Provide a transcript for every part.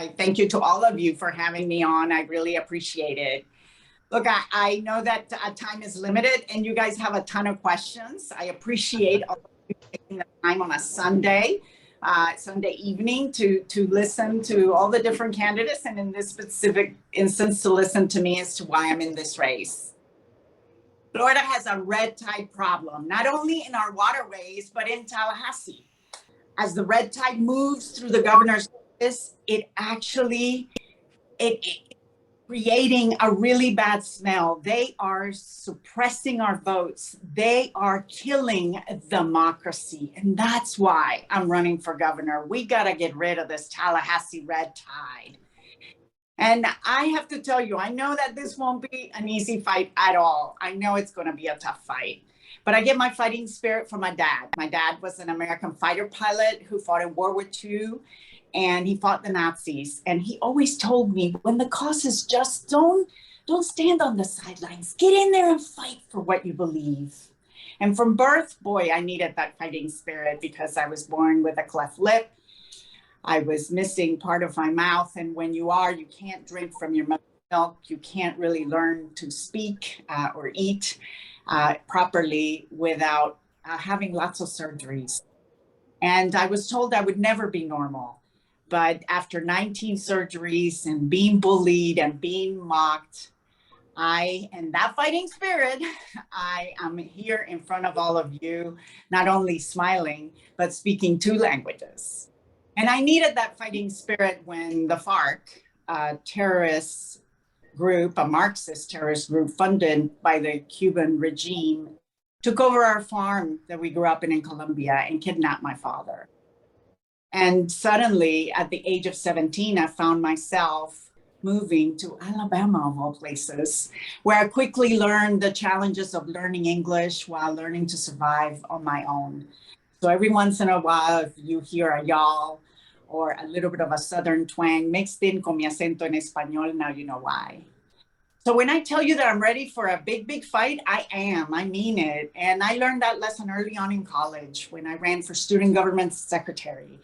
Thank you to all of you for having me on. I really appreciate it. Look, I know that time is limited and you guys have a ton of questions. I appreciate all of you taking the time on a Sunday evening to listen to all the different candidates, and in this specific instance, to listen to me as to why I'm in this race. Florida has a red tide problem, not only in our waterways, but in Tallahassee. As the red tide moves through the governor's office, it creating a really bad smell. They are suppressing our votes. They are killing democracy. And that's why I'm running for governor. We got to get rid of this Tallahassee red tide. And I have to tell you, I know that this won't be an easy fight at all. I know it's going to be a tough fight. But I get my fighting spirit from my dad. My dad was an American fighter pilot who fought in World War II. And he fought the Nazis. And he always told me, when the cause is just, don't stand on the sidelines. Get in there and fight for what you believe. And from birth, boy, I needed that fighting spirit because I was born with a cleft lip. I was missing part of my mouth. And when you can't drink from your milk. You can't really learn to speak or eat properly without having lots of surgeries. And I was told I would never be normal. But after 19 surgeries and being bullied and being mocked, and that fighting spirit, I am here in front of all of you, not only smiling, but speaking 2 languages. And I needed that fighting spirit when the FARC, a terrorist group, a Marxist terrorist group funded by the Cuban regime, took over our farm that we grew up in Colombia and kidnapped my father. And suddenly, at the age of 17, I found myself moving to Alabama, of all places, where I quickly learned the challenges of learning English while learning to survive on my own. So every once in a while, if you hear a y'all or a little bit of a Southern twang mixed in con mi acento en español, now you know why. So when I tell you that I'm ready for a big, big fight, I am, I mean it. And I learned that lesson early on in college when I ran for student government secretary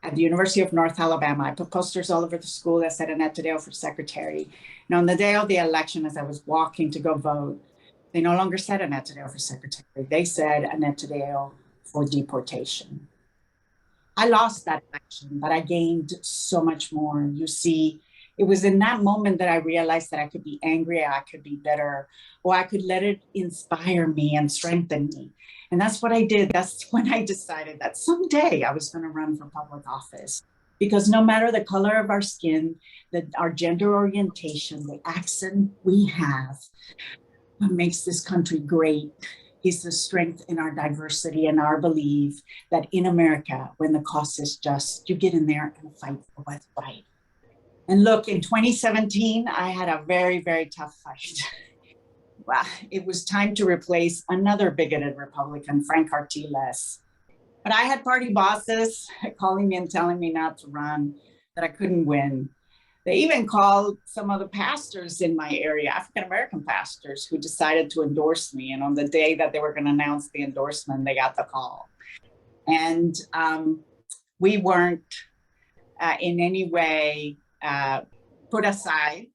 at the University of North Alabama. I put posters all over the school that said Annette Taddeo for secretary. And on the day of the election, as I was walking to go vote, they no longer said Annette Taddeo for secretary. They said Annette Taddeo for deportation. I lost that election, but I gained so much more. You see, it was in that moment that I realized that I could be angry, I could be bitter, or I could let it inspire me and strengthen me. And that's what I did. That's when I decided that someday I was going to run for public office. Because no matter the color of our skin, our gender orientation, the accent we have, what makes this country great is the strength in our diversity and our belief that in America, when the cause is just, you get in there and fight for what's right. And look, in 2017, I had a very, very tough fight. Well, it was time to replace another bigoted Republican, Frank Artiles. But I had party bosses calling me and telling me not to run, that I couldn't win. They even called some of the pastors in my area, African-American pastors, who decided to endorse me. And on the day that they were going to announce the endorsement, they got the call. And we weren't in any way put aside.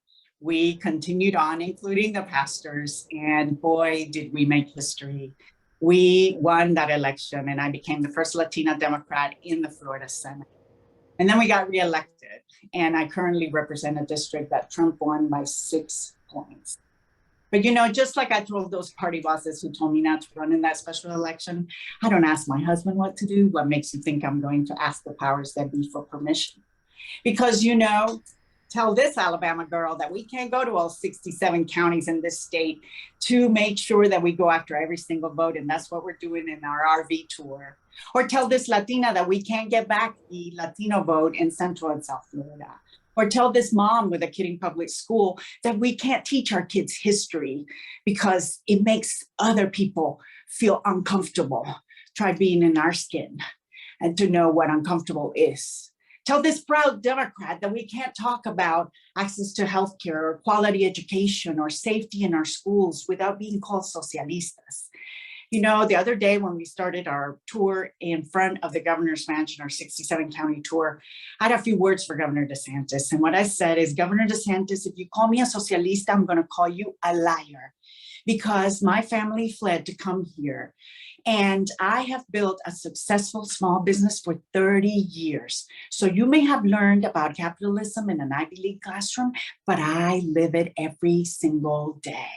We continued on, including the pastors, and boy, did we make history. We won that election, and I became the first Latina Democrat in the Florida Senate. And then we got reelected, and I currently represent a district that Trump won by 6 points. But you know, just like I told those party bosses who told me not to run in that special election, I don't ask my husband what to do. What makes you think I'm going to ask the powers that be for permission? Because, you know, tell this Alabama girl that we can't go to all 67 counties in this state to make sure that we go after every single vote. And that's what we're doing in our RV tour. Or tell this Latina that we can't get back the Latino vote in Central and South Florida. Or tell this mom with a kid in public school that we can't teach our kids history because it makes other people feel uncomfortable. Try being in our skin and to know what uncomfortable is. Tell this proud Democrat that we can't talk about access to healthcare or quality education or safety in our schools without being called socialistas. You know, the other day when we started our tour in front of the governor's mansion, our 67 county tour, I had a few words for Governor DeSantis. And what I said is, Governor DeSantis, if you call me a socialista, I'm going to call you a liar, because my family fled to come here. And I have built a successful small business for 30 years. So you may have learned about capitalism in an Ivy League classroom, but I live it every single day.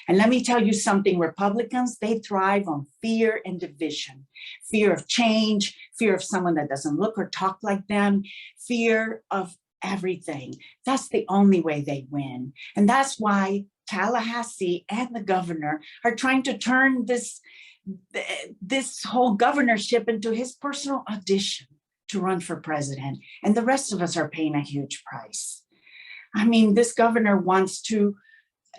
And let me tell you something, Republicans, they thrive on fear and division, fear of change, fear of someone that doesn't look or talk like them, fear of everything. That's the only way they win. And that's why Tallahassee and the governor are trying to turn this whole governorship into his personal audition to run for president. And the rest of us are paying a huge price. I mean, this governor wants to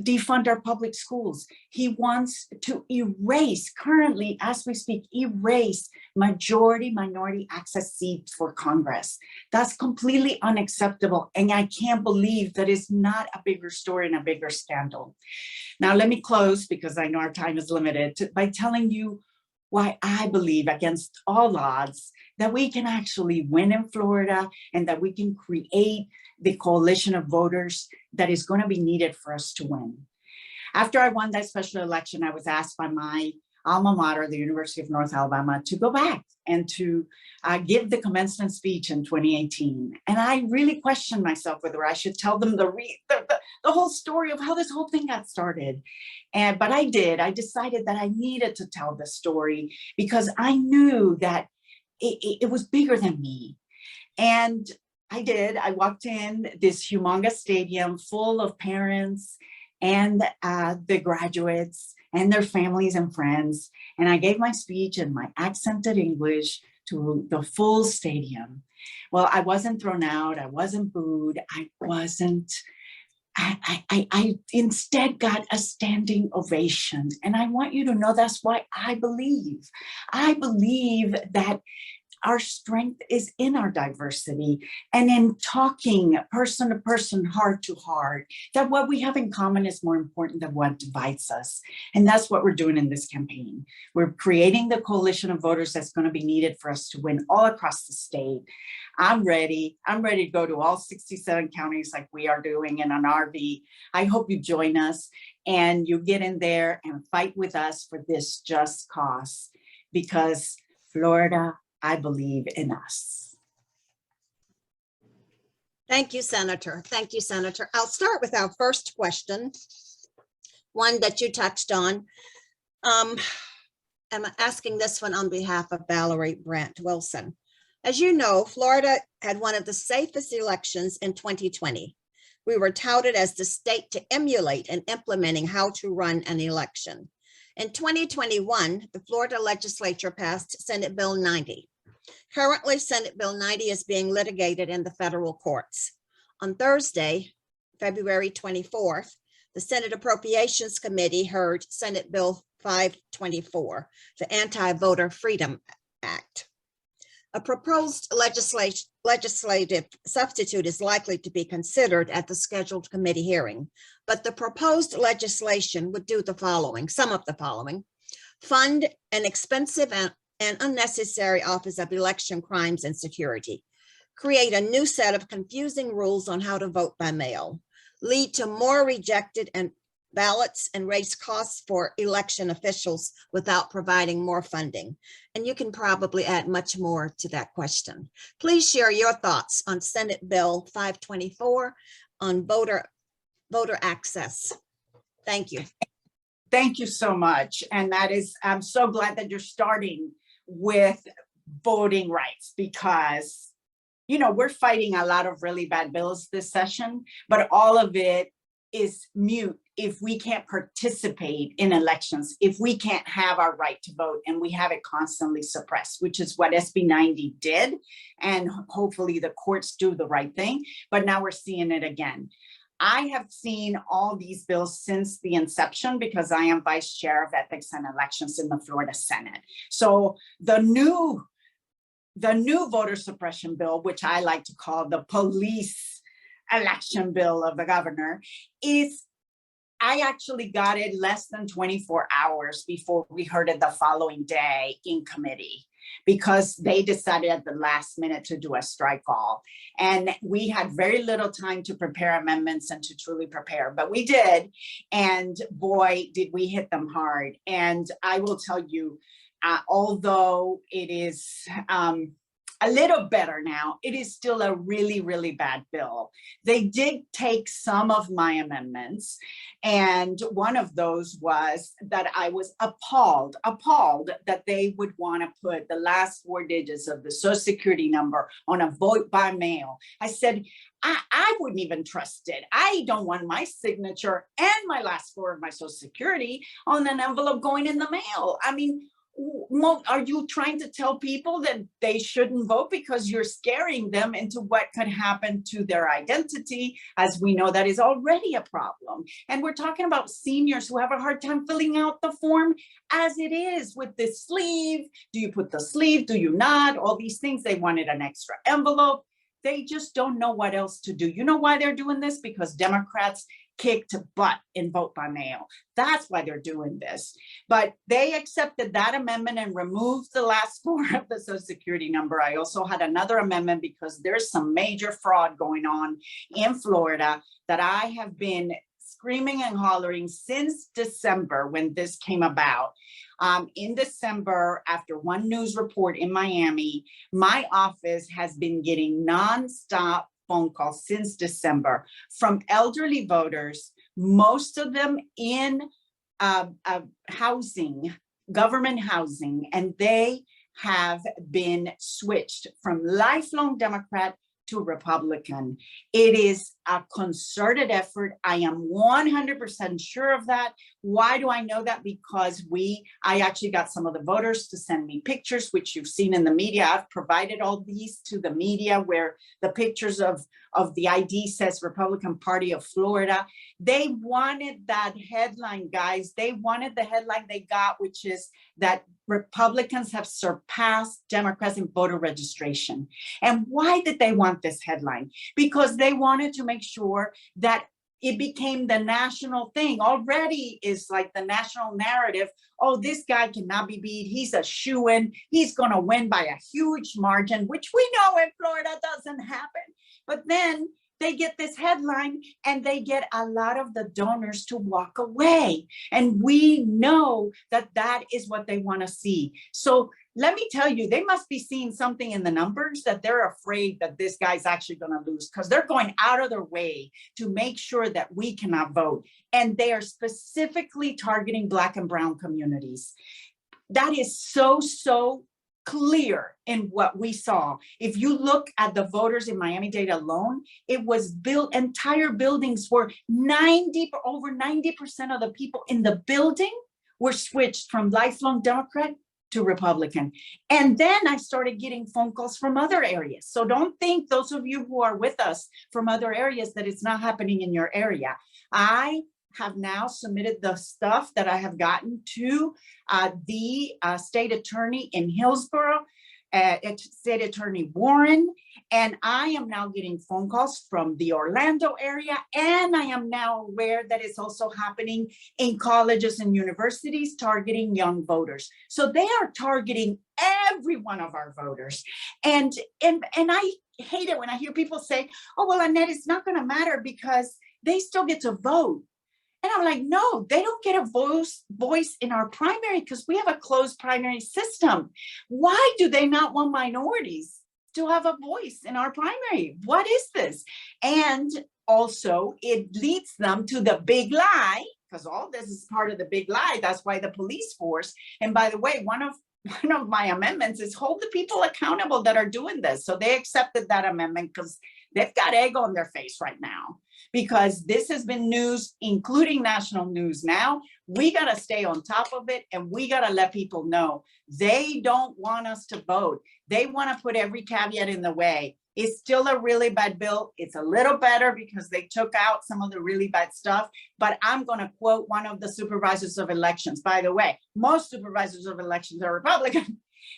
defund our public schools. He wants to erase, currently, as we speak, erase minority access seats for Congress. That's completely unacceptable. And I can't believe that is not a bigger story and a bigger scandal. Now, let me close, because I know our time is limited, by telling you why I believe, against all odds, that we can actually win in Florida and that we can create the coalition of voters that is going to be needed for us to win. After I won that special election, I was asked by my alma mater, the University of North Alabama, to go back and to give the commencement speech in 2018. And I really questioned myself whether I should tell them the whole story of how this whole thing got started. But I did. I decided that I needed to tell the story because I knew that it was bigger than me. And I did. I walked in this humongous stadium full of parents and the graduates and their families and friends. And I gave my speech in my accented English to the full stadium. Well, I wasn't thrown out. I wasn't booed. I instead got a standing ovation. And I want you to know that's why I believe that our strength is in our diversity and in talking person to person, heart to heart, that what we have in common is more important than what divides us. And that's what we're doing in this campaign. We're creating the coalition of voters that's going to be needed for us to win all across the state. I'm ready. I'm ready to go to all 67 counties like we are doing in an RV. I hope you join us and you get in there and fight with us for this just cause, because Florida, I believe in us. Thank you, Senator. Thank you, Senator. I'll start with our first question, one that you touched on. I'm asking this one on behalf of Valerie Brandt Wilson. As you know, Florida had one of the safest elections in 2020. We were touted as the state to emulate in implementing how to run an election. In 2021, the Florida legislature passed Senate Bill 90. Currently, Senate Bill 90 is being litigated in the federal courts. On Thursday, February 24th, the Senate Appropriations Committee heard Senate Bill 524, the Anti-Voter Freedom Act. A proposed legislative substitute is likely to be considered at the scheduled committee hearing, but the proposed legislation would do the following, some of the following: fund an expensive and unnecessary Office of Election Crimes and Security, create a new set of confusing rules on how to vote by mail, lead to more rejected ballots, and raise costs for election officials without providing more funding. And you can probably add much more to that question. Please share your thoughts on Senate Bill 524 on voter access. Thank you. Thank you so much. And I'm so glad that you're starting with voting rights, because, you know, we're fighting a lot of really bad bills this session, but all of it is mute if we can't participate in elections, if we can't have our right to vote, and we have it constantly suppressed, which is what SB 90 did. And hopefully the courts do the right thing, but now we're seeing it again. I have seen all these bills since the inception because I am vice chair of ethics and elections in the Florida Senate. So the new voter suppression bill, which I like to call the police election bill of the governor, is I actually got it less than 24 hours before we heard it the following day in committee, because they decided at the last minute to do a strike all. And we had very little time to prepare amendments and to truly prepare, but we did. And boy, did we hit them hard. And I will tell you, although it is a little better now, it is still a really, really bad bill. They did take some of my amendments, and one of those was that I was appalled that they would want to put the last 4 digits of the Social Security number on a vote by mail. I said, I wouldn't even trust it. I don't want my signature and my last 4 of my Social Security on an envelope going in the mail. I mean, are you trying to tell people that they shouldn't vote because you're scaring them into what could happen to their identity? As we know, that is already a problem. And we're talking about seniors who have a hard time filling out the form as it is with the sleeve. Do you put the sleeve? Do you not? All these things. They wanted an extra envelope. They just don't know what else to do. You know why they're doing this? Because Democrats kicked butt in vote by mail. That's why they're doing this. But they accepted that amendment and removed the last 4 of the Social Security number. I also had another amendment because there's some major fraud going on in Florida that I have been screaming and hollering since December when this came about. In December, after one news report in Miami, my office has been getting nonstop phone calls since December from elderly voters, most of them in housing, government housing, and they have been switched from lifelong Democrat to Republican. It is a concerted effort. I am 100% sure of that. Why do I know that? Because I actually got some of the voters to send me pictures, which you've seen in the media. I've provided all these to the media where the pictures of the ID says Republican Party of Florida. They wanted that headline, guys. They wanted the headline they got, which is that Republicans have surpassed Democrats in voter registration. And why did they want this headline? Because they wanted to make sure that it became the national thing. Already is like the national narrative. Oh, this guy cannot be beat. He's a shoo-in. He's going to win by a huge margin, which we know in Florida doesn't happen. But then they get this headline and they get a lot of the donors to walk away. And we know that that is what they want to see. So let me tell you, they must be seeing something in the numbers that they're afraid that this guy's actually going to lose, because they're going out of their way to make sure that we cannot vote. And they are specifically targeting Black and brown communities. That is so clear in what we saw. If you look at the voters in Miami-Dade alone, it was built, entire buildings were over 90% of the people in the building were switched from lifelong Democrat to Republican. And then I started getting phone calls from other areas. So don't think, those of you who are with us from other areas, that it's not happening in your area. I have now submitted the stuff that I have gotten to the state attorney in Hillsborough, State Attorney Warren, and I am now getting phone calls from the Orlando area, and I am now aware that it's also happening in colleges and universities targeting young voters. So they are targeting every one of our voters. And I hate it when I hear people say, oh, well, Annette, it's not going to matter because they still get to vote. And I'm like, no, they don't get a voice in our primary because we have a closed primary system. Why do they not want minorities to have a voice in our primary? What is this? And also it leads them to the big lie, because all this is part of the big lie. That's why the police force. And by the way, one of my amendments is hold the people accountable that are doing this. So they accepted that amendment because they've got egg on their face right now, because this has been news, including national news now. We got to stay on top of it, and we got to let people know they don't want us to vote. They want to put every caveat in the way. It's still a really bad bill. It's a little better because they took out some of the really bad stuff, but I'm going to quote one of the supervisors of elections. By the way, most supervisors of elections are Republican.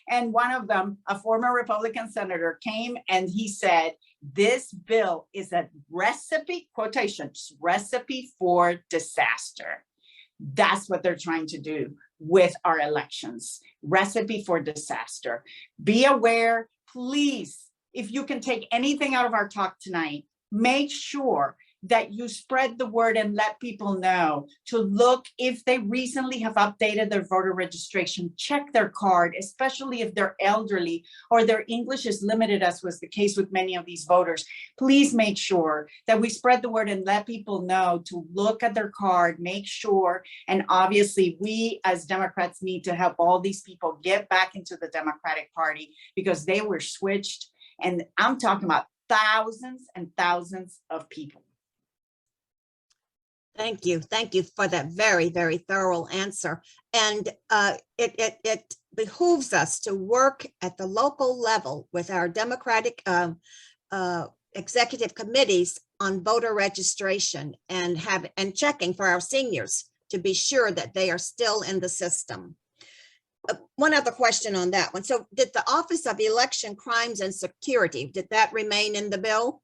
And one of them, a former Republican senator, came and he said, this bill is a recipe, quotations, recipe for disaster. That's what they're trying to do with our elections. Recipe for disaster. Be aware, please, if you can take anything out of our talk tonight, make sure that you spread the word and let people know to look if they recently have updated their voter registration, check their card, especially if they're elderly or their English is limited, as was the case with many of these voters. Please make sure that we spread the word and let people know to look at their card, make sure. And obviously we as Democrats need to help all these people get back into the Democratic Party because they were switched. And I'm talking about thousands and thousands of people. Thank you. Thank you for that very, very thorough answer. And it behooves us to work at the local level with our Democratic executive committees on voter registration and checking for our seniors to be sure that they are still in the system. One other question on that one. So did the Office of Election Crimes and Security, did that remain in the bill?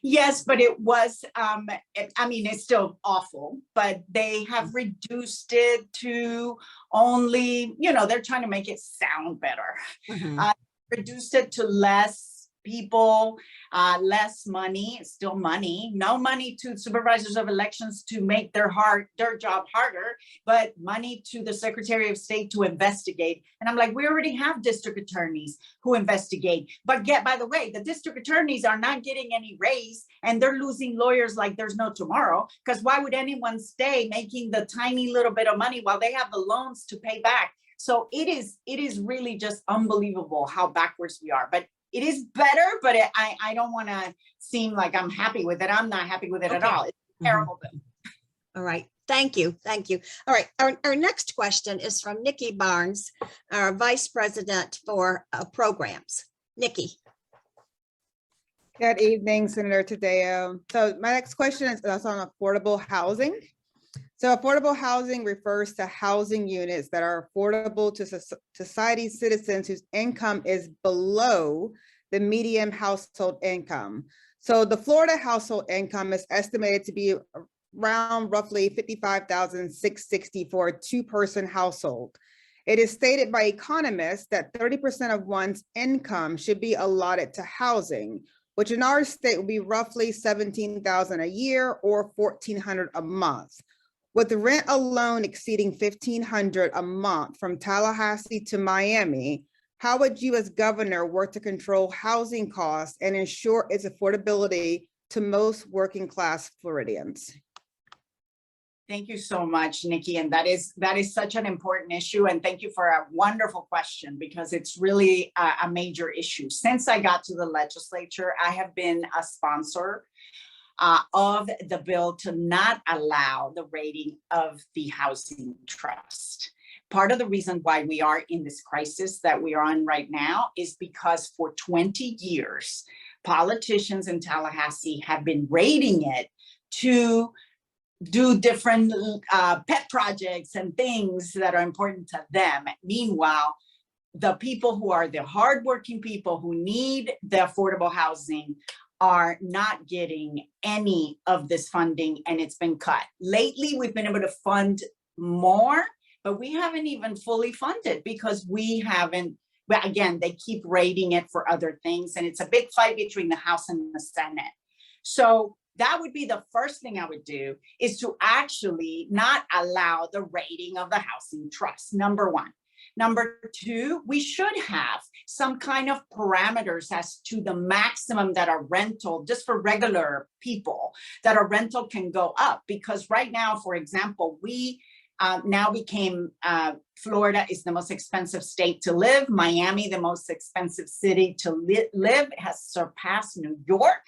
Yes, but it was, I mean, it's still awful, but they have reduced it to only, you know, they're trying to make it sound better. Reduced it to less people, less money, still money, no money to supervisors of elections to make their job harder, but money to the Secretary of State to investigate. And I'm like, we already have district attorneys who investigate, but by the way, the district attorneys are not getting any raise and they're losing lawyers like there's no tomorrow, because why would anyone stay making the tiny little bit of money while they have the loans to pay back? So it is really just unbelievable how backwards we are, but it is better, but I don't want to seem like I'm happy with it. I'm not happy with it at all. It's terrible. All right. Thank you. Thank you. All right. Our next question is from Nikki Barnes, our Vice President for Programs. Nikki. Good evening, Senator Taddeo. So my next question is on affordable housing. So affordable housing refers to housing units that are affordable to society citizens whose income is below the median household income. So the Florida household income is estimated to be around roughly $55,660 for a two-person household. It is stated by economists that 30% of one's income should be allotted to housing, which in our state would be roughly $17,000 a year or $1,400 a month. With the rent alone exceeding $1,500 a month from Tallahassee to Miami, how would you as governor work to control housing costs and ensure its affordability to most working class Floridians? Thank you so much, Nikki. And that is such an important issue. And thank you for a wonderful question, because it's really a major issue. Since I got to the legislature, I have been a sponsor of the bill to not allow the rating of the housing trust. Part of the reason why we are in this crisis that we are on right now is because for 20 years, politicians in Tallahassee have been rating it to do different pet projects and things that are important to them. Meanwhile, the people who are the hardworking people who need the affordable housing are not getting any of this funding, and it's been cut. Lately, we've been able to fund more, but we haven't even fully funded because we haven't, but again, they keep rating it for other things, and it's a big fight between the House and the Senate. So that would be the first thing I would do, is to actually not allow the rating of the housing trust, number one. Number two, we should have some kind of parameters as to the maximum that a rental, just for regular people, that a rental can go up. Because right now, for example, we now became, Florida is the most expensive state to live. Miami, the most expensive city to live, has surpassed New York,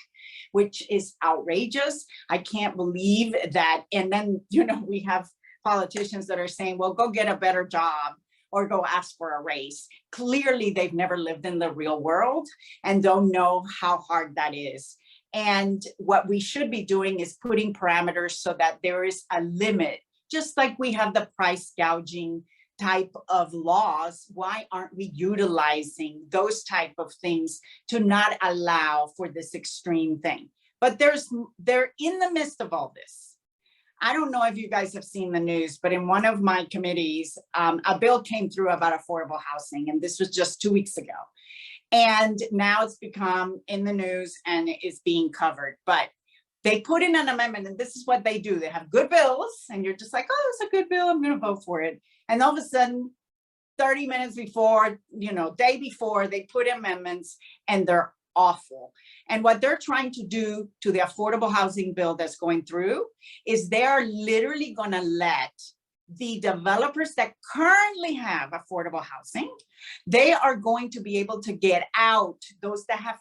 which is outrageous. I can't believe that. And then, you know, we have politicians that are saying, well, go get a better job or go ask for a raise. Clearly, they've never lived in the real world and don't know how hard that is. And what we should be doing is putting parameters so that there is a limit, just like we have the price gouging type of laws, why aren't we utilizing those type of things to not allow for this extreme thing? But they're in the midst of all this. I don't know if you guys have seen the news, but in one of my committees, a bill came through about affordable housing, and this was just 2 weeks ago. And now it's become in the news and it's being covered. But they put in an amendment, and this is what they do. They have good bills, and you're just like, oh, it's a good bill, I'm gonna vote for it. And all of a sudden, 30 minutes before, day before, they put amendments, and they're awful. And what they're trying to do to the affordable housing bill that's going through is they are literally gonna let the developers that currently have affordable housing, they are going to be able to get out those that have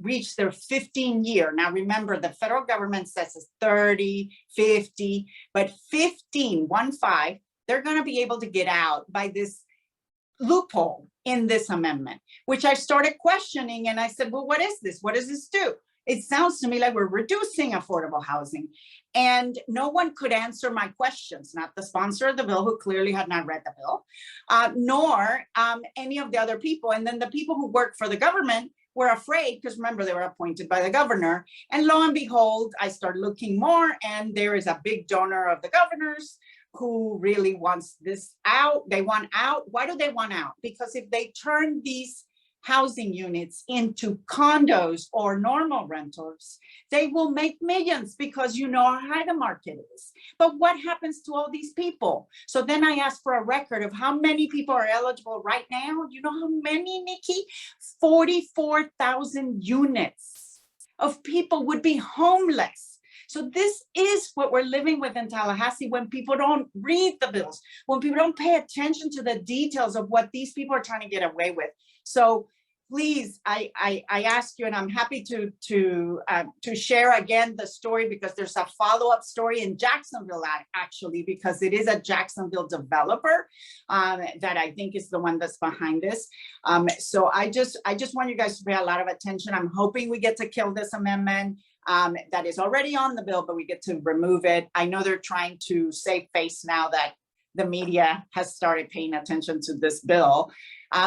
reached their 15-year. Now, remember, the federal government says it's 30, 50, but 15, 1-5, they're going to be able to get out by this loophole in this amendment, which I started questioning. And I said, well, what is this? What does this do? It sounds to me like we're reducing affordable housing. And no one could answer my questions, not the sponsor of the bill, who clearly had not read the bill, nor any of the other people. And then the people who work for the government were afraid, because remember, they were appointed by the governor. And lo and behold, I started looking more, and there is a big donor of the governor's who really wants this out. They want out. Why do they want out? Because if they turn these housing units into condos or normal rentals, they will make millions, because you know how high the market is. But what happens to all these people? So then I asked for a record of how many people are eligible right now. You know how many, Nikki? 44,000 units of people would be homeless. So this is what we're living with in Tallahassee when people don't read the bills, when people don't pay attention to the details of what these people are trying to get away with. So please, I ask you, and I'm happy to share again the story, because there's a follow-up story in Jacksonville, actually, because it is a Jacksonville developer that I think is the one that's behind this. So I just want you guys to pay a lot of attention. I'm hoping we get to kill this amendment that is already on the bill, but we get to remove it. I know they're trying to save face now that the media has started paying attention to this bill.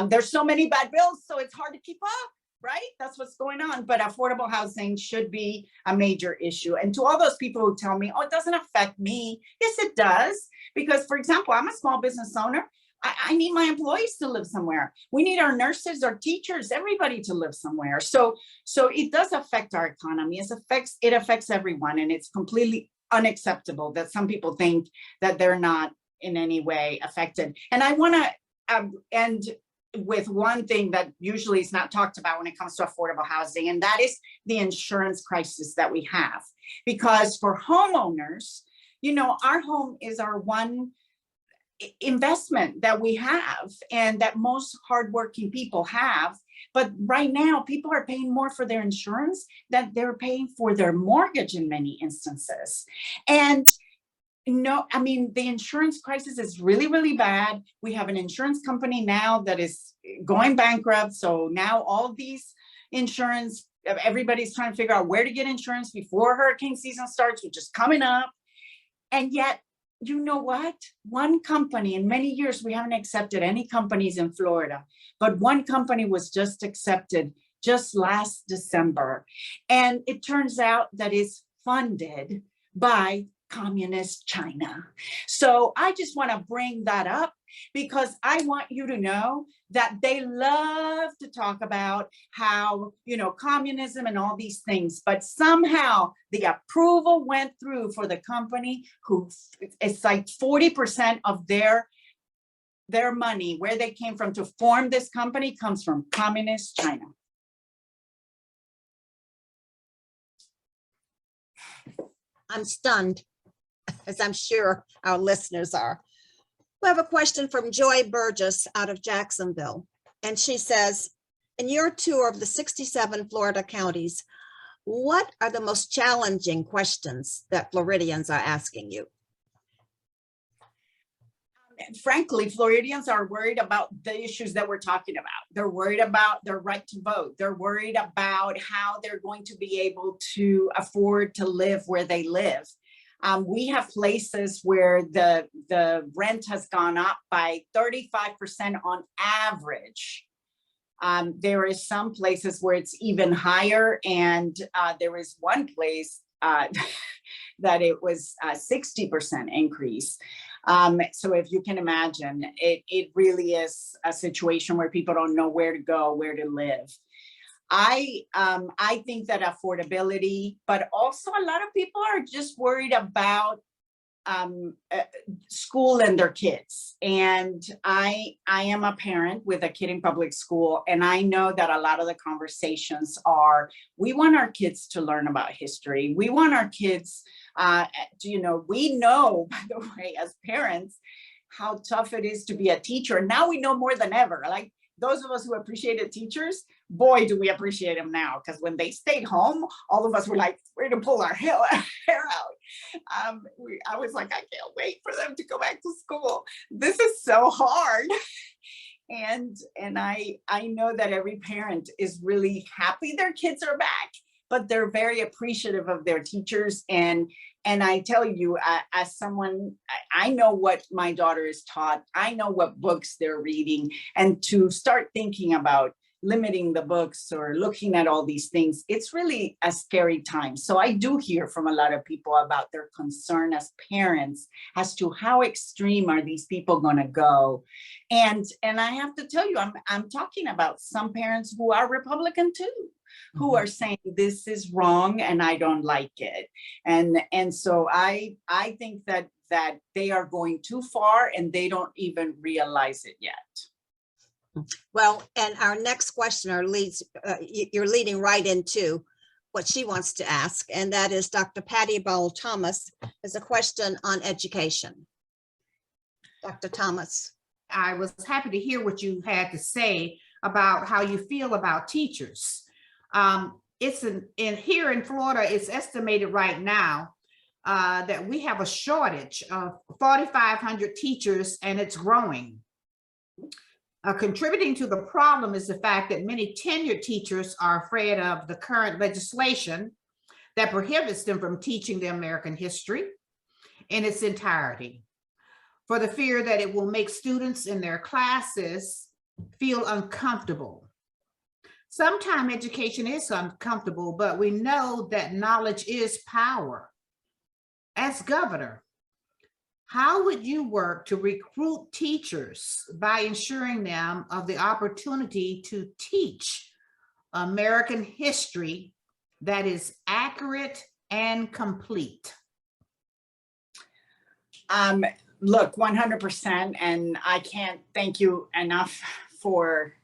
There's so many bad bills, so it's hard to keep up, right? That's what's going on. But affordable housing should be a major issue. And to all those people who tell me, oh, it doesn't affect me. Yes, it does. Because, for example, I'm a small business owner. I need my employees to live somewhere. We need our nurses, our teachers, everybody to live somewhere. So it does affect our economy. It affects everyone. And it's completely unacceptable that some people think that they're not in any way affected. And I want to end with one thing that usually is not talked about when it comes to affordable housing, and that is the insurance crisis that we have. Because for homeowners, our home is our one investment that we have, and that most hardworking people have. But right now, people are paying more for their insurance than they're paying for their mortgage in many instances. And the insurance crisis is really, really bad. We have an insurance company now that is going bankrupt. So now all these insurance, everybody's trying to figure out where to get insurance before hurricane season starts, which is coming up. And yet, you know what? One company, in many years, we haven't accepted any companies in Florida, but one company was just accepted just last December. And it turns out that it's funded by communist China. So I just want to bring that up, because I want you to know that they love to talk about how, communism and all these things, but somehow the approval went through for the company who it's like 40% of their money, where they came from to form this company, comes from communist China. I'm stunned, as I'm sure our listeners are. We have a question from Joy Burgess out of Jacksonville. And she says, in your tour of the 67 Florida counties, what are the most challenging questions that Floridians are asking you? Frankly, Floridians are worried about the issues that we're talking about. They're worried about their right to vote. They're worried about how they're going to be able to afford to live where they live. We have places where the rent has gone up by 35% on average. There is some places where it's even higher, and there is one place that it was a 60% increase. So if you can imagine, it really is a situation where people don't know where to go, where to live. I think that affordability, but also a lot of people are just worried about school and their kids. And I am a parent with a kid in public school, and I know that a lot of the conversations are, we want our kids to learn about history. We want our kids, we know, by the way, as parents, how tough it is to be a teacher. Now we know more than ever. Like, those of us who appreciated teachers, boy, do we appreciate them now. Because when they stayed home, all of us were like, we're to pull our hair out. I was like, I can't wait for them to go back to school. This is so hard. And I know that every parent is really happy their kids are back, but they're very appreciative of their teachers. And I tell you, as someone, I know what my daughter is taught. I know what books they're reading, and to start thinking about limiting the books or looking at all these things, it's really a scary time. So I do hear from a lot of people about their concern as parents as to how extreme are these people going to go. And I have to tell you, I'm talking about some parents who are Republican too, who are saying this is wrong and I don't like it. And so I think that they are going too far and they don't even realize it yet. Well, and our next questioner leads, you're leading right into what she wants to ask, and that is Dr. Patty Bowles Thomas is a question on education. Dr. Thomas. I was happy to hear what you had to say about how you feel about teachers. Here in Florida, it's estimated right now that we have a shortage of 4,500 teachers, and it's growing. Contributing to the problem is the fact that many tenured teachers are afraid of the current legislation that prohibits them from teaching the American history in its entirety, for the fear that it will make students in their classes feel uncomfortable. Sometimes education is uncomfortable, but we know that knowledge is power. As governor, how would you work to recruit teachers by ensuring them of the opportunity to teach American history that is accurate and complete? Look, 100%, and I can't thank you enough for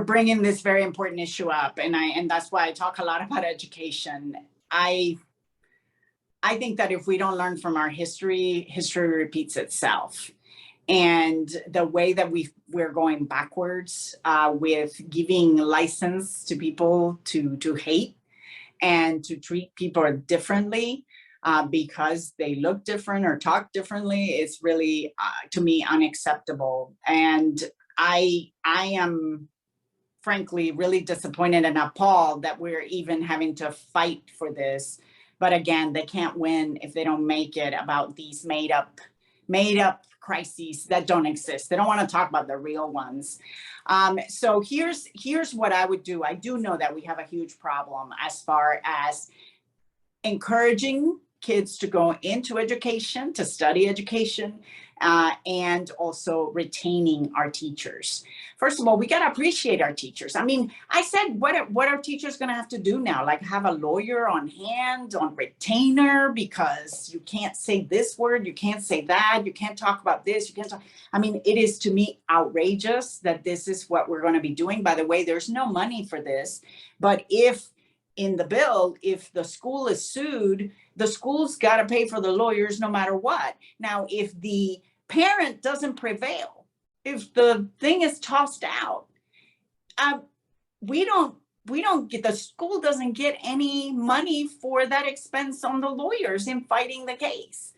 bringing this very important issue up. And that's why I talk a lot about education. I think that if we don't learn from our history, history repeats itself. And the way that we're going backwards with giving license to people to hate and to treat people differently because they look different or talk differently is really, to me, unacceptable. And I am frankly really disappointed and appalled that we're even having to fight for this. But again, they can't win if they don't make it about these made up crises that don't exist. They don't want to talk about the real ones. So here's what I would do. I do know that we have a huge problem as far as encouraging kids to go into education, to study education, and also retaining our teachers. First of all, we got to appreciate our teachers. I mean, I said, what are teachers going to have to do now? Like have a lawyer on hand, on retainer, because you can't say this word, you can't say that, you can't talk about this, you can't talk. I mean, it is to me outrageous that this is what we're going to be doing. By the way, there's no money for this, but if in the bill, if the school is sued, the school's got to pay for the lawyers no matter what. Now, if the parent doesn't prevail, if the thing is tossed out, we don't get, the school doesn't get any money for that expense on the lawyers in fighting the case.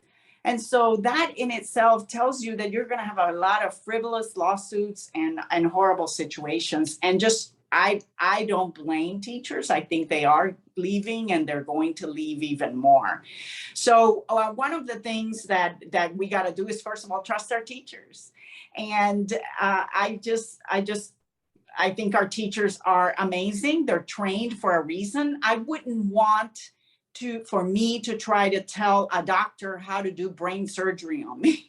And so that in itself tells you that you're going to have a lot of frivolous lawsuits and horrible situations. And just I don't blame teachers. I think they are leaving and they're going to leave even more. So one of the things that we got to do is, first of all, trust our teachers. And I think our teachers are amazing. They're trained for a reason. I wouldn't want for me to try to tell a doctor how to do brain surgery on me.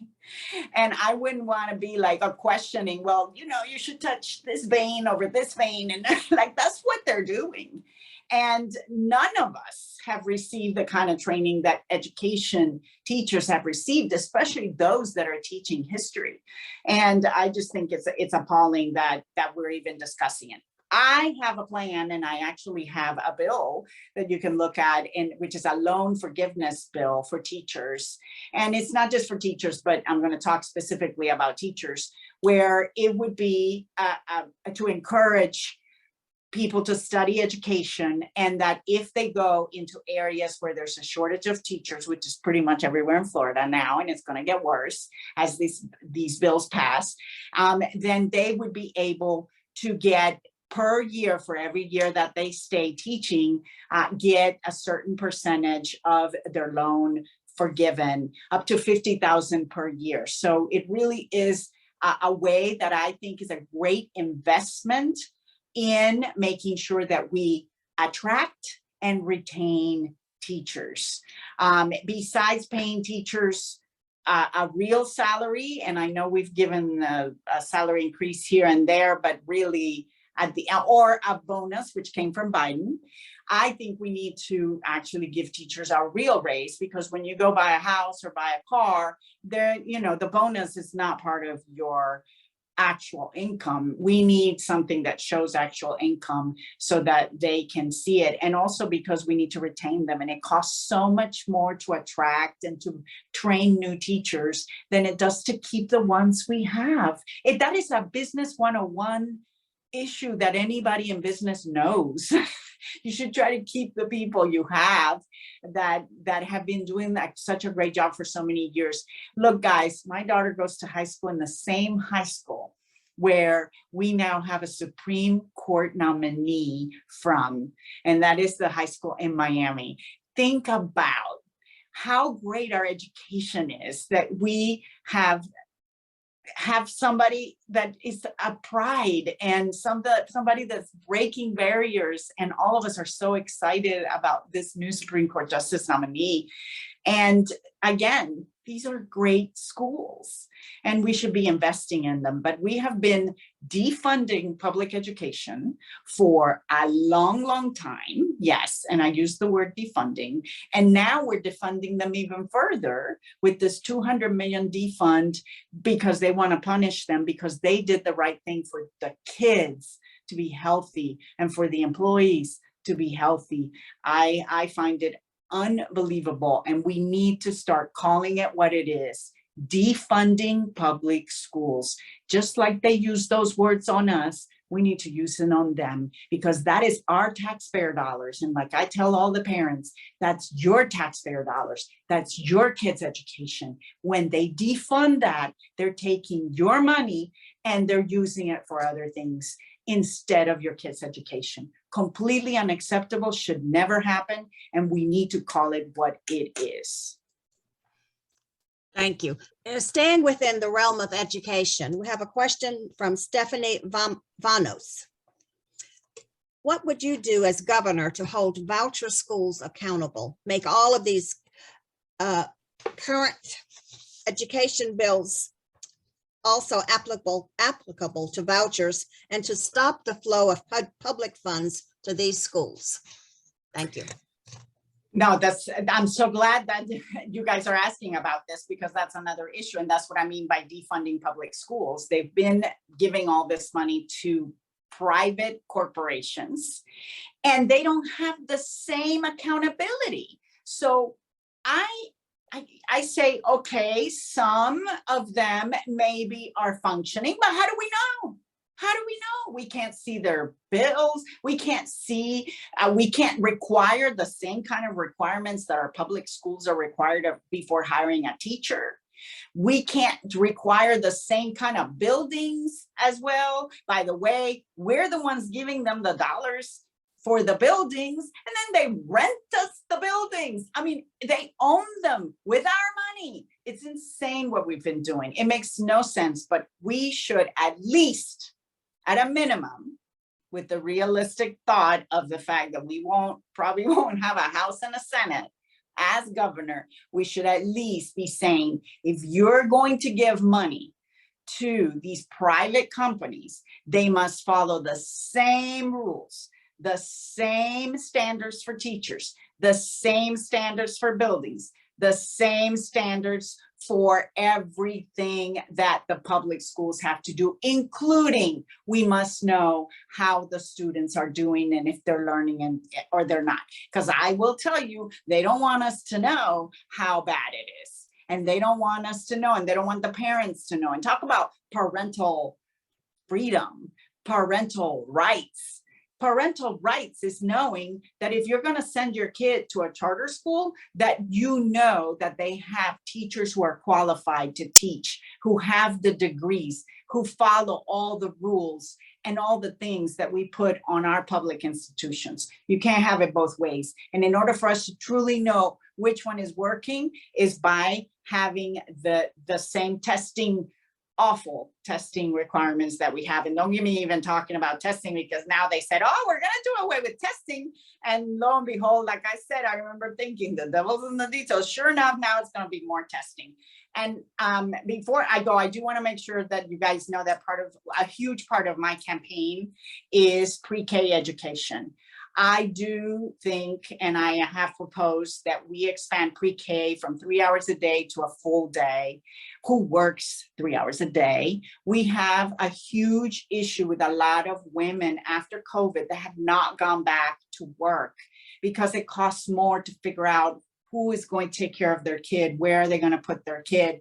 And I wouldn't want to be like a questioning, well, you know, you should touch this vein over this vein. And like, that's what they're doing. And none of us have received the kind of training that education teachers have received, especially those that are teaching history. And I just think it's appalling that we're even discussing it. I have a plan, and I actually have a bill that you can look at, which is a loan forgiveness bill for teachers. And it's not just for teachers, but I'm going to talk specifically about teachers, where it would be to encourage people to study education, and that if they go into areas where there's a shortage of teachers, which is pretty much everywhere in Florida now, and it's going to get worse as these bills pass, then they would be able to get per year, for every year that they stay teaching, get a certain percentage of their loan forgiven, up to $50,000 per year. So it really is a way that I think is a great investment in making sure that we attract and retain teachers. Besides paying teachers a real salary, and I know we've given a salary increase here and there, but really or a bonus, which came from Biden. I think we need to actually give teachers a real raise, because when you go buy a house or buy a car, the bonus is not part of your actual income. We need something that shows actual income so that they can see it. And also because we need to retain them. And it costs so much more to attract and to train new teachers than it does to keep the ones we have. That is a business 101 issue that anybody in business knows. You should try to keep the people you have that have been doing such a great job for so many years. Look, guys, my daughter goes to high school in the same high school where we now have a Supreme Court nominee from, and that is the high school in Miami. Think about how great our education is, that we have somebody that is a pride, and somebody that's breaking barriers, and all of us are so excited about this new Supreme Court Justice nominee. And again, these are great schools and we should be investing in them, but we have been defunding public education for a long time. Yes, and I use the word defunding, and now we're defunding them even further with this 200 million defund, because they want to punish them because they did the right thing for the kids to be healthy and for the employees to be healthy. I find it unbelievable, and we need to start calling it what it is: defunding public schools. Just like they use those words on us, we need to use it on them, because that is our taxpayer dollars. And like I tell all the parents, that's your taxpayer dollars. That's your kids' education. When they defund that, they're taking your money and they're using it for other things instead of your kids' education. Completely unacceptable, should never happen, and we need to call it what it is. Thank you. Staying within the realm of education, we have a question from Stephanie Vanos. What would you do as governor to hold voucher schools accountable? Make all of these current education bills also applicable to vouchers, and to stop the flow of public funds to these schools? Thank you. No, I'm so glad that you guys are asking about this, because that's another issue. And that's what I mean by defunding public schools. They've been giving all this money to private corporations, and they don't have the same accountability. So I say, okay, some of them maybe are functioning, but how do we know? How do we know? We can't see their bills. We can't see, we can't require the same kind of requirements that our public schools are required of before hiring a teacher. We can't require the same kind of buildings as well. By the way, we're the ones giving them the dollars for the buildings, and then they rent us the buildings. I mean, they own them with our money. It's insane what we've been doing. It makes no sense, but we should at least, at a minimum, with the realistic thought of the fact that we probably won't have a House and a Senate as governor, we should at least be saying, if you're going to give money to these private companies, they must follow the same rules, the same standards for teachers, the same standards for buildings, the same standards for everything that the public schools have to do, including we must know how the students are doing and if they're learning or they're not. Because I will tell you, they don't want us to know how bad it is. And they don't want us to know, and they don't want the parents to know. And talk about parental freedom, parental rights. Parental rights is knowing that if you're going to send your kid to a charter school, that you know that they have teachers who are qualified to teach, who have the degrees, who follow all the rules and all the things that we put on our public institutions. You can't have it both ways. And in order for us to truly know which one is working is by having the same testing, awful testing requirements that we have. And don't get me even talking about testing, because now they said, oh, we're going to do away with testing. And lo and behold, like I said, I remember thinking the devil's in the details. Sure enough, now it's going to be more testing. And before I go, I do want to make sure that you guys know that a huge part of my campaign is pre-K education. I do think, and I have proposed, that we expand pre-K from 3 hours a day to a full day. Who works 3 hours a day? We have a huge issue with a lot of women after COVID that have not gone back to work because it costs more to figure out who is going to take care of their kid, where are they going to put their kid.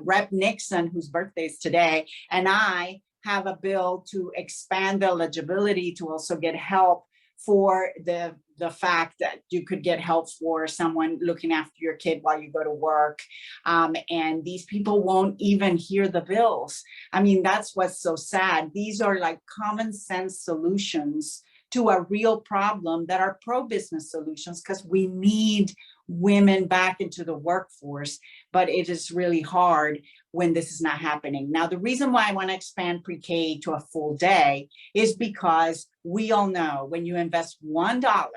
Rep Nixon, whose birthday is today, and I have a bill to expand the eligibility to also get help for the fact that you could get help for someone looking after your kid while you go to work. And these people won't even hear the bills. I mean, that's what's so sad. These are like common sense solutions to a real problem that are pro-business solutions, because we need women back into the workforce, but it is really hard when this is not happening. Now, the reason why I want to expand pre-K to a full day is because we all know when you invest $1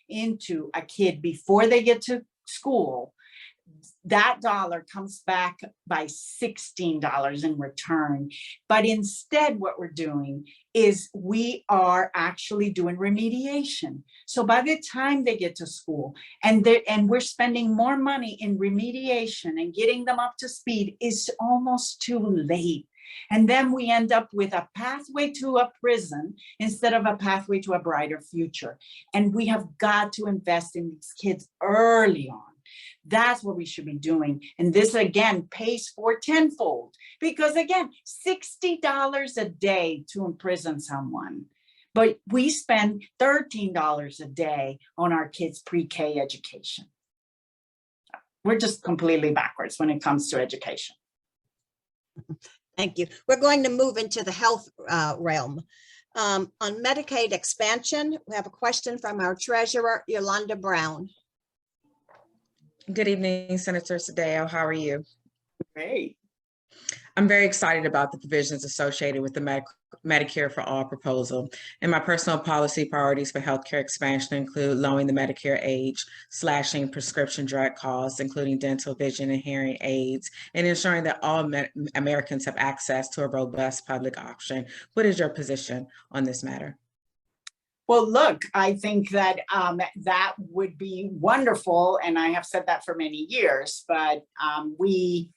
into a kid before they get to school, that dollar comes back by $16 in return. But instead, what we're doing is we are actually doing remediation. So by the time they get to school and we're spending more money in remediation and getting them up to speed, is almost too late. And then we end up with a pathway to a prison instead of a pathway to a brighter future. And we have got to invest in these kids early on. That's what we should be doing. And this, again, pays for tenfold. Because, again, $60 a day to imprison someone. But we spend $13 a day on our kids' pre-K education. We're just completely backwards when it comes to education. Thank you. We're going to move into the health realm. On Medicaid expansion, we have a question from our treasurer, Yolanda Brown. Good evening, Senator Taddeo. How are you? Great. I'm very excited about the provisions associated with the Medicare for All proposal. And my personal policy priorities for healthcare expansion include lowering the Medicare age, slashing prescription drug costs, including dental, vision, and hearing aids, and ensuring that all Americans have access to a robust public option. What is your position on this matter? Well, look, I think that that would be wonderful. And I have said that for many years, but we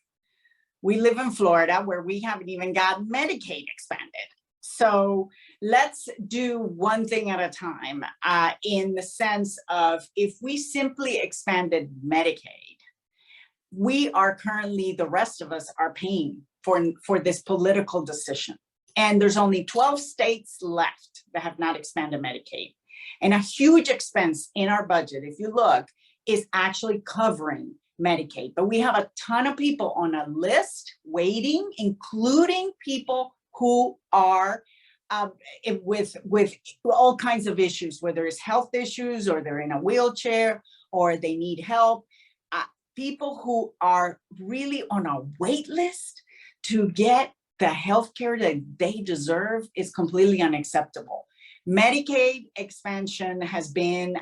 live in Florida where we haven't even got Medicaid expanded. So let's do one thing at a time in the sense of, if we simply expanded Medicaid, we are currently, the rest of us are paying for this political decision. And there's only 12 states left that have not expanded Medicaid. And a huge expense in our budget, if you look, is actually covering Medicaid, but we have a ton of people on a list waiting, including people who are with all kinds of issues, whether it's health issues or they're in a wheelchair or they need help. People who are really on a wait list to get the health care that they deserve is completely unacceptable. Medicaid expansion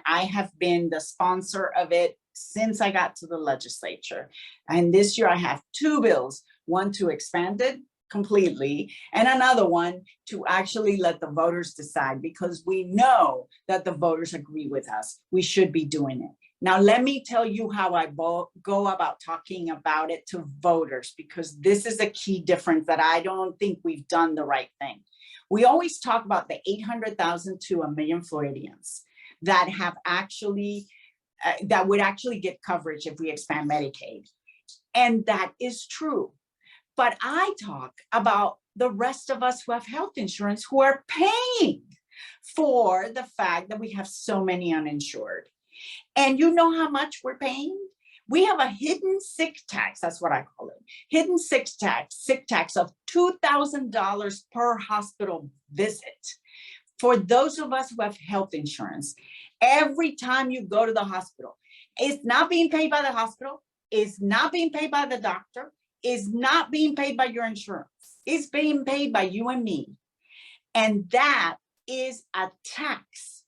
I have been the sponsor of it since I got to the legislature. And this year I have two bills, one to expand it completely and another one to actually let the voters decide, because we know that the voters agree with us. We should be doing it. Now, let me tell you how I go about talking about it to voters, because this is a key difference that I don't think we've done the right thing. We always talk about the 800,000 to 1 million Floridians that have actually, that would actually get coverage if we expand Medicaid. And that is true. But I talk about the rest of us who have health insurance who are paying for the fact that we have so many uninsured. And you know how much we're paying? We have a hidden sick tax, that's what I call it. Hidden sick tax of $2,000 per hospital visit. For those of us who have health insurance, every time you go to the hospital, it's not being paid by the hospital, it's not being paid by the doctor, it's not being paid by your insurance. It's being paid by you and me. And that is a tax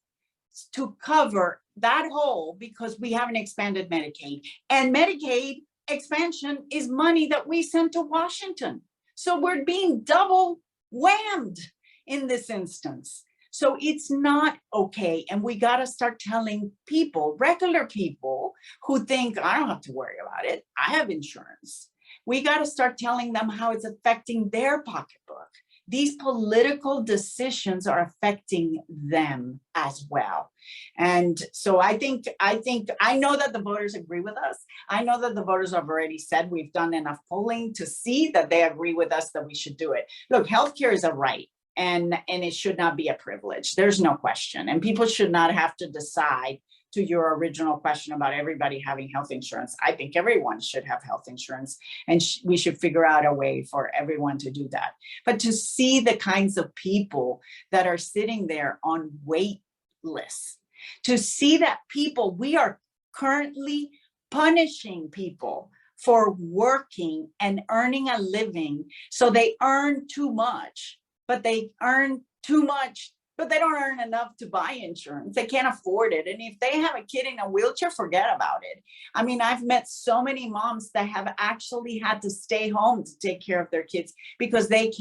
to cover that hole, because we haven't expanded Medicaid. And Medicaid expansion is money that we send to Washington. So we're being double whammed in this instance. So it's not okay. And we got to start telling people, regular people who think, I don't have to worry about it, I have insurance. We got to start telling them how it's affecting their pocketbook. These political decisions are affecting them as well. And so I know that the voters agree with us. I know that the voters have already said we've done enough polling to see that they agree with us that we should do it. Look, healthcare is a right, and it should not be a privilege. There's no question. And people should not have to decide. To your original question about everybody having health insurance, I think everyone should have health insurance, and we should figure out a way for everyone to do that. But to see the kinds of people that are sitting there on wait lists, to see that people, we are currently punishing people for working and earning a living. So they earn too much, but they earn too much, but they don't earn enough to buy insurance. They can't afford it. And if they have a kid in a wheelchair, forget about it. I mean, I've met so many moms that have actually had to stay home to take care of their kids because they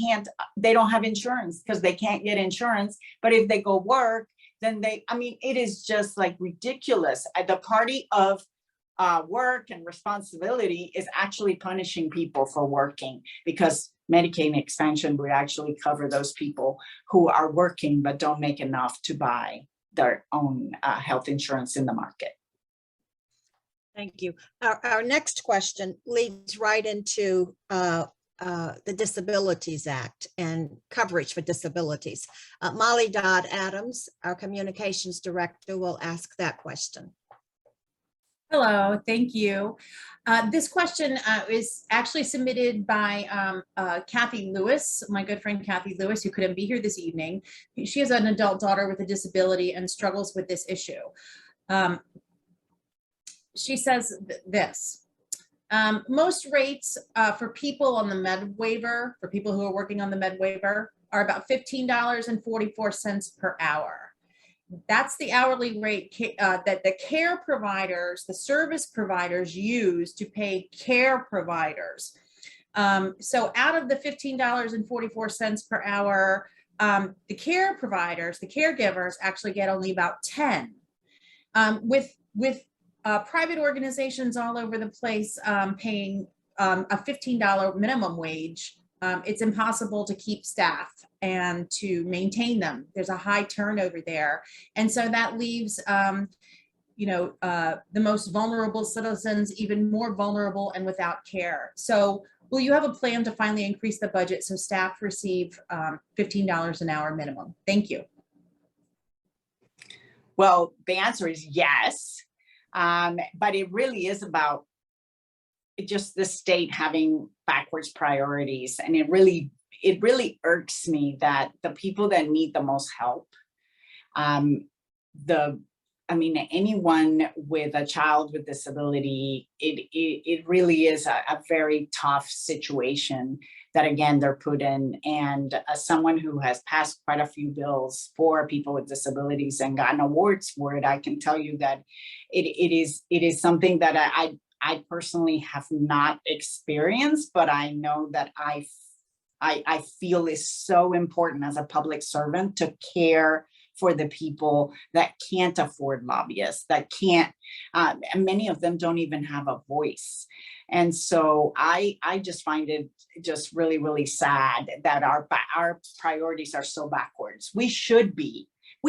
don't have insurance, because they can't get insurance. But if they go work, then it is just like ridiculous. The party of work and responsibility is actually punishing people for working, because Medicaid expansion would actually cover those people who are working but don't make enough to buy their own health insurance in the market. Thank you. Our next question leads right into the Disabilities Act and coverage for disabilities. Molly Dodd Adams, our communications director, will ask that question. Hello, thank you. This question is actually submitted by Kathy Lewis, my good friend Kathy Lewis, who couldn't be here this evening. She has an adult daughter with a disability and struggles with this issue. She says this: most rates for people on the med waiver, for people who are working on the med waiver, are about $15.44 per hour. That's the hourly rate that the care providers, the service providers use to pay care providers. So out of the $15.44 per hour, the care providers, the caregivers actually get only about 10. With private organizations all over the place paying a $15 minimum wage, it's impossible to keep staff and to maintain them. There's a high turnover there. And so that leaves, the most vulnerable citizens even more vulnerable and without care. So will you have a plan to finally increase the budget so staff receive $15 an hour minimum? Thank you. Well, the answer is yes, but it really is about just the state having backwards priorities. And it really irks me that the people that need the most help, anyone with a child with disability, it really is a very tough situation that, again, they're put in. And as someone who has passed quite a few bills for people with disabilities and gotten awards for it, I can tell you that it is something that I personally have not experienced, but I know that I feel is so important as a public servant to care for the people that can't afford lobbyists, that can't, and many of them don't even have a voice. And so I just find it just really, really sad that our priorities are so backwards. We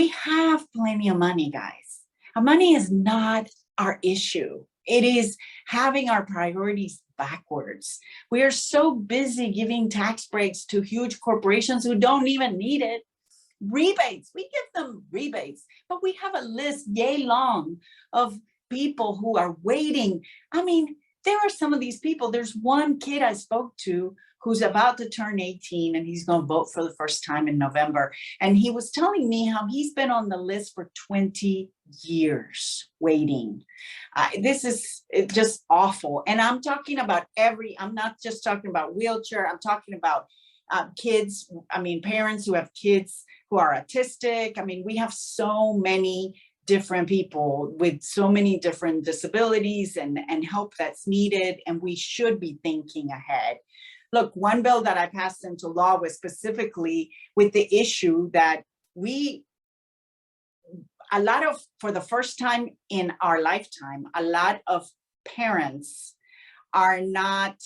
have plenty of money, guys. Our money is not our issue. It is having our priorities backwards. We are so busy giving tax breaks to huge corporations who don't even need it. Rebates, we give them rebates, but we have a list yay long of people who are waiting. I mean, there are some of these people. There's one kid I spoke to who's about to turn 18 and he's going to vote for the first time in November. And he was telling me how he's been on the list for 20 years waiting. This is just awful. And I'm talking about I'm not just talking about wheelchair. I'm talking about kids, parents who have kids who are autistic. We have so many different people with so many different disabilities and help that's needed, and we should be thinking ahead. Look, one bill that I passed into law was specifically with the issue that for the first time in our lifetime, a lot of parents are not,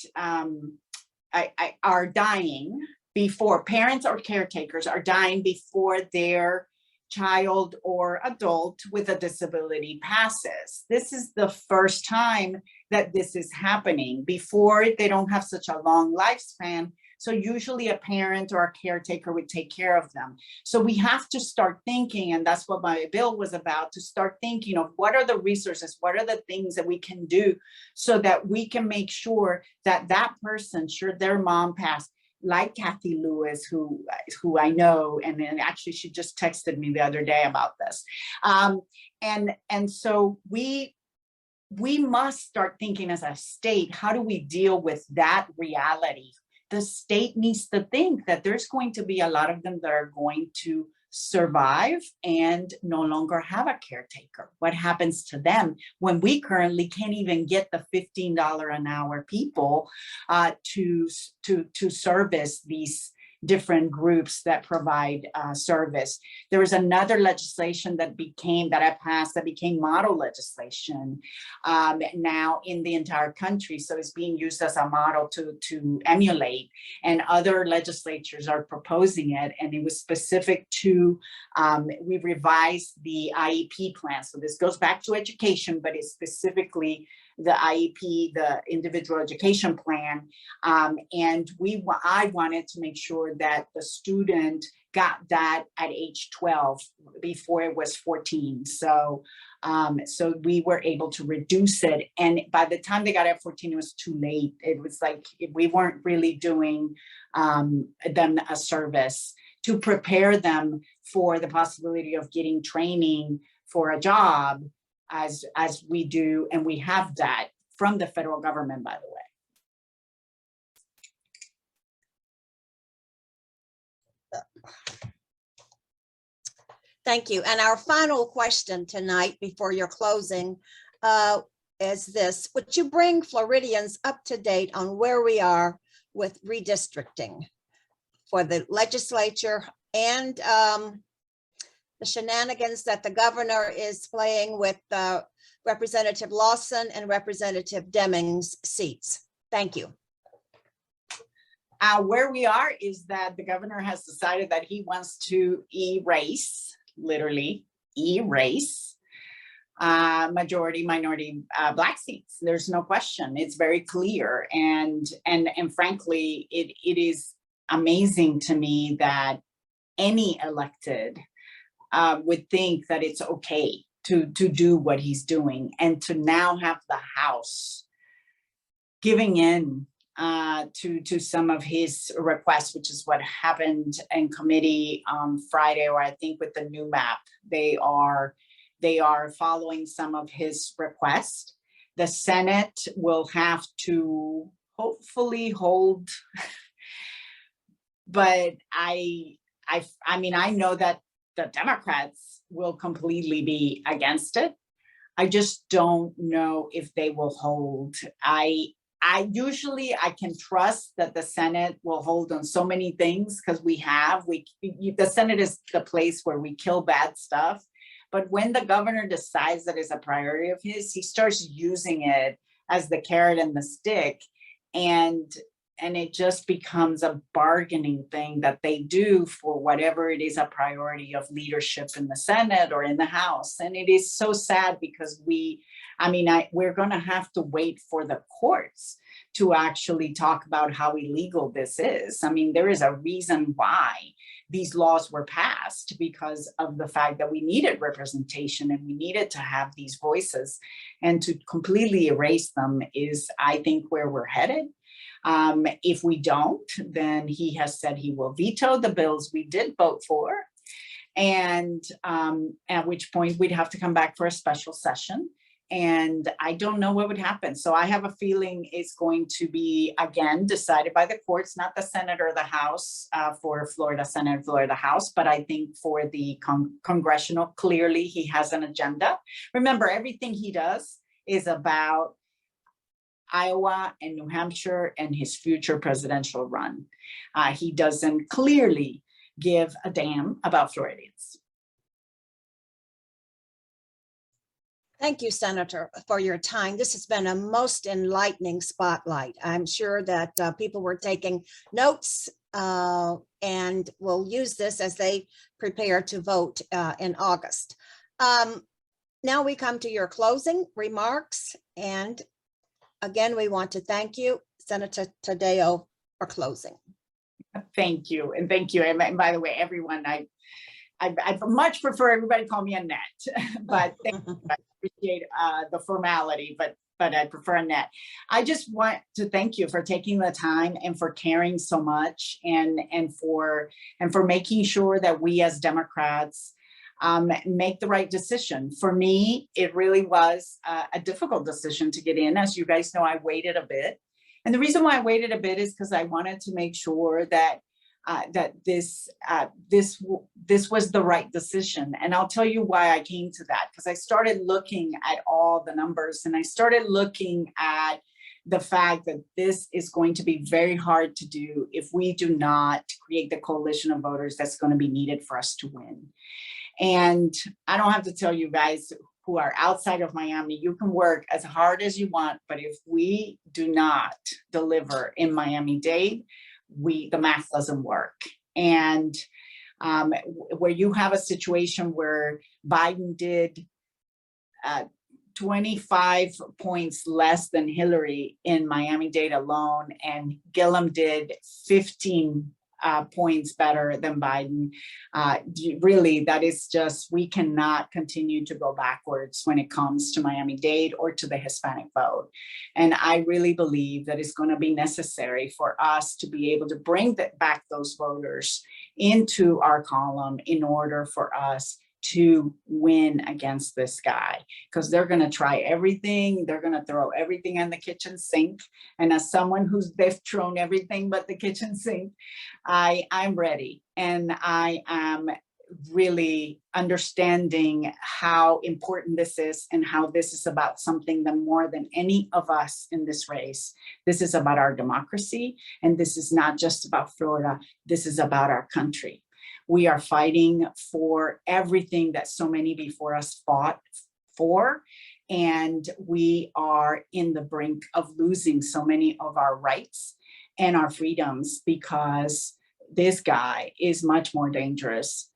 are dying before, parents or caretakers are dying before their child or adult with a disability passes. This is the first time that this is happening. Before, they don't have such a long lifespan, so usually a parent or a caretaker would take care of them. So we have to start thinking, and that's what my bill was about, to start thinking of what are the resources, what are the things that we can do so that we can make sure that that person, should their mom pass, like Kathy Lewis, who I know, and then actually she just texted me the other day about this. And so we must start thinking as a state, how do we deal with that reality? The state needs to think that there's going to be a lot of them that are going to survive and no longer have a caretaker. What happens to them when we currently can't even get the $15 an hour people to service these different groups that provide service? There was another legislation that I passed that became model legislation now in the entire country. So it's being used as a model to emulate, and other legislatures are proposing it. And it was specific to, we revised the IEP plan. So this goes back to education, but it's specifically the IEP, the individual education plan. And I wanted to make sure that the student got that at age 12 before it was 14. So we were able to reduce it. And by the time they got at 14, it was too late. It was like, we weren't really doing them a service to prepare them for the possibility of getting training for a job, as we do, and we have that from the federal government, by the way. Thank you. And our final question tonight before your closing is this: would you bring Floridians up to date on where we are with redistricting for the legislature and the shenanigans that the governor is playing with Representative Lawson and Representative Deming's seats? Thank you. Where we are is that the governor has decided that he wants to literally erase majority minority Black seats. There's no question. It's very clear. And frankly, it is amazing to me that any elected would think that it's okay to do what he's doing, and to now have the House giving in to some of his requests, which is what happened in committee on Friday, or I think with the new map. They are following some of his requests. The Senate will have to hopefully hold, but I mean, I know that the Democrats will completely be against it. I just don't know if they will hold. I usually can trust that the Senate will hold on so many things because the Senate is the place where we kill bad stuff. But when the governor decides that it's a priority of his, he starts using it as the carrot and the stick. And it just becomes a bargaining thing that they do for whatever it is a priority of leadership in the Senate or in the House. And it is so sad because we're going to have to wait for the courts to actually talk about how illegal this is. I mean, there is a reason why these laws were passed, because of the fact that we needed representation and we needed to have these voices, and to completely erase them is, I think, where we're headed. If we don't, then he has said he will veto the bills we did vote for. And at which point we'd have to come back for a special session. And I don't know what would happen. So I have a feeling it's going to be, again, decided by the courts, not the Senate or the House, for Florida Senate, Florida House. But I think for the congressional, clearly he has an agenda. Remember, everything he does is about Iowa and New Hampshire and his future presidential run. He doesn't clearly give a damn about Floridians. Thank you, Senator, for your time. This has been a most enlightening spotlight. I'm sure that people were taking notes and will use this as they prepare to vote in August. Now we come to your closing remarks. And again, we want to thank you, Senator Taddeo, for closing. Thank you. And thank you. And by the way, everyone, I much prefer everybody call me Annette, but thank you. I appreciate the formality, but I prefer Annette. I just want to thank you for taking the time and for caring so much, and for making sure that we as Democrats make the right decision. For me, it really was a difficult decision to get in. As you guys know, I waited a bit. And the reason why I waited a bit is because I wanted to make sure that this was the right decision. And I'll tell you why I came to that, because I started looking at all the numbers, and I started looking at the fact that this is going to be very hard to do if we do not create the coalition of voters that's going to be needed for us to win. And I don't have to tell you guys who are outside of Miami, you can work as hard as you want, but if we do not deliver in Miami-Dade, the math doesn't work. And where you have a situation where Biden did 25 points less than Hillary in Miami-Dade alone, and Gillum did 15 points better than Biden. Really, that is just, we cannot continue to go backwards when it comes to Miami-Dade or to the Hispanic vote. And I really believe that it's going to be necessary for us to be able to bring back those voters into our column in order for us to win against this guy, because they're going to try everything. They're going to throw everything in the kitchen sink. And as someone they've thrown everything but the kitchen sink, I'm ready. And I am really understanding how important this is, and how this is about something that more than any of us in this race, this is about our democracy. And this is not just about Florida. This is about our country. We are fighting for everything that so many before us fought for. And we are in the brink of losing so many of our rights and our freedoms, because this guy is much more dangerous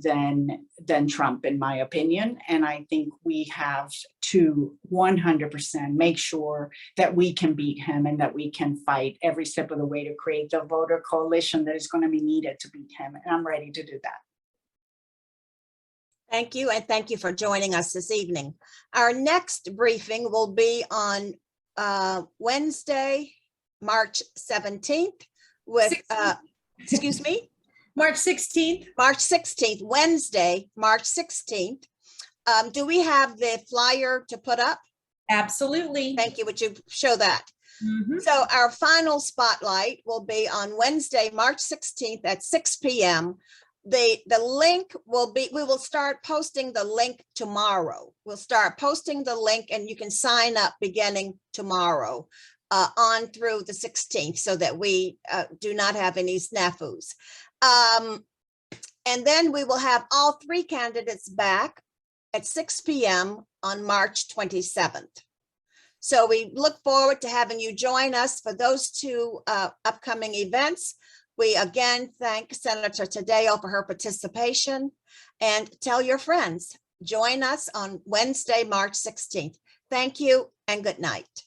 than Trump, in my opinion. And I think we have to 100% make sure that we can beat him, and that we can fight every step of the way to create the voter coalition that is going to be needed to beat him. And I'm ready to do that. Thank you, and thank you for joining us this evening. Our next briefing will be on Wednesday, March 17th with, 16th. excuse me, March 16th. March 16th, Wednesday, March 16th. Do we have the flyer to put up? Absolutely. Thank you. Would you show that? Mhm. So our final spotlight will be on Wednesday, March 16th at 6 p.m. The link will be, we will start posting the link tomorrow. We'll start posting the link and you can sign up beginning tomorrow on through the 16th so that we do not have any snafus. And then we will have all 3 candidates back at 6 p.m. on March 27th. So we look forward to having you join us for those 2 upcoming events. We again thank Senator Taddeo for her participation and tell your friends, join us on Wednesday, March 16th. Thank you and good night.